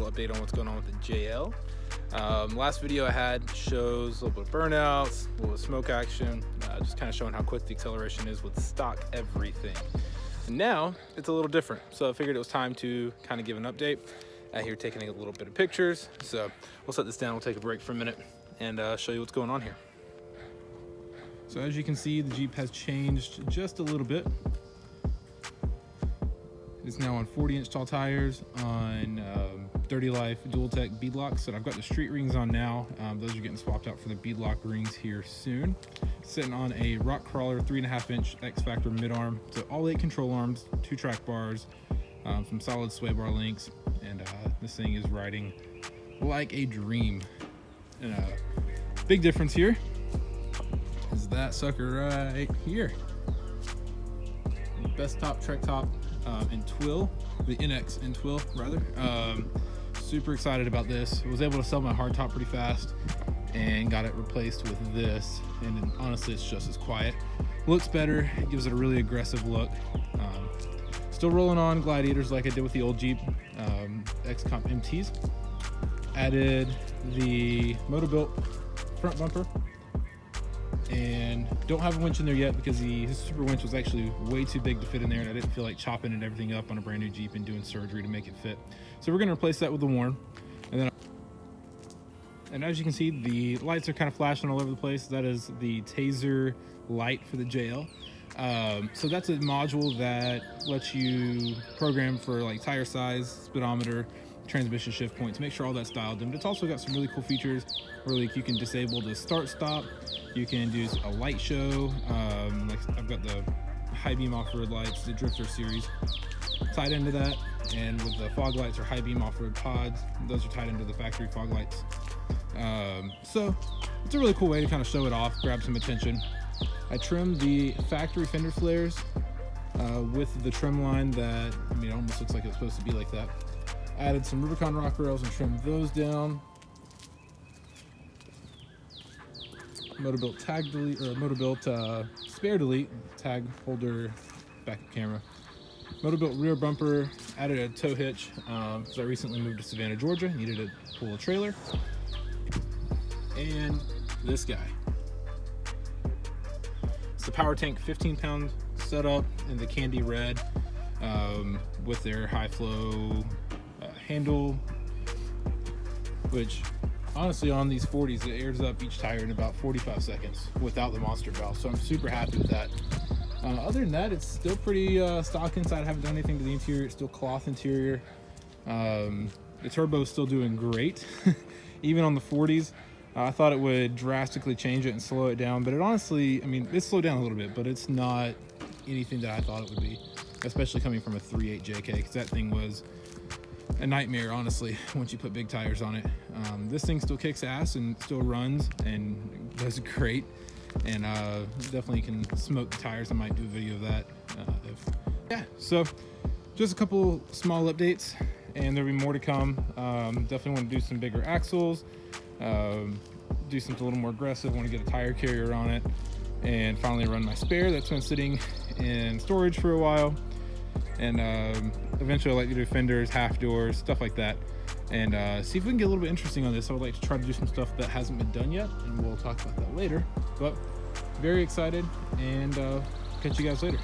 little update on what's going on with the JL. Last video I had shows a little bit of burnouts, a little bit of smoke action, just kind of showing how quick the acceleration is with stock everything. And now it's a little different, so I figured it was time to kind of give an update. Out here taking a little bit of pictures, so we'll set this down, we'll take a break for a minute and show you what's going on here. So as you can see, the Jeep has changed just a little bit. It's now on 40-inch tall tires on Dirty Life Dual Tech beadlocks. So I've got the street rings on now. Those are getting swapped out for the beadlock rings here soon. Sitting on a Rock Krawler 3.5-inch X Factor mid-arm. So all 8 control arms, 2 track bars, some solid sway bar links, and this thing is riding like a dream. And big difference here is that sucker right here. Bestop Trektop in twill, the NX in twill rather. Super excited about this. I was able to sell my hardtop pretty fast and got it replaced with this, and honestly it's just as quiet. Looks better, gives it a really aggressive look. Still rolling on gladiators like I did with the old Jeep X-Comp MTs. Added the Motobuilt front bumper, and don't have a winch in there yet because his super winch was actually way too big to fit in there, and I didn't feel like chopping and everything up on a brand new Jeep and doing surgery to make it fit. So we're going to replace that with the Warn. And as you can see, the lights are kind of flashing all over the place. That is the Taser light for the JL. So that's a module that lets you program for like tire size, speedometer, transmission shift points, make sure all that's dialed in. But it's also got some really cool features where like you can disable the start stop, you can do a light show, like I've got the high beam off-road lights, the Drifter series tied into that, and with the fog lights or high beam off-road pods, those are tied into the factory fog lights. So it's a really cool way to kind of show it off, grab some attention. I trimmed the factory fender flares with the trim line that, I mean, it almost looks like it's supposed to be like that. Added some Rubicon rock rails and trimmed those down. Motobuilt tag delete, or Motobuilt spare delete, tag holder, backup camera. Motobuilt rear bumper, added a tow hitch because I recently moved to Savannah, Georgia, needed to pull a trailer. And this guy. It's the Power Tank 15-pound setup in the candy red with their high flow handle, which honestly on these 40s it airs up each tire in about 45 seconds without the monster valve, so I'm super happy with that. Other than that, it's still pretty stock inside. I haven't done anything to the interior. It's still cloth interior. The turbo is still doing great. Even on the 40s, I thought it would drastically change it and slow it down, but it honestly, I mean, it slowed down a little bit, but it's not anything that I thought it would be, especially coming from a 3.8 JK, because that thing was a nightmare, honestly, once you put big tires on it. This thing still kicks ass and still runs and does great, and definitely can smoke the tires. I might do a video of that. Yeah, so just a couple small updates, and there'll be more to come. Definitely want to do some bigger axles, do something a little more aggressive. Want to get a tire carrier on it, and finally run my spare that's been sitting in storage for a while. And eventually I'd like to do fenders, half doors, stuff like that, and see if we can get a little bit interesting on this. I would like to try to do some stuff that hasn't been done yet, and we'll talk about that later. But very excited, and catch you guys later.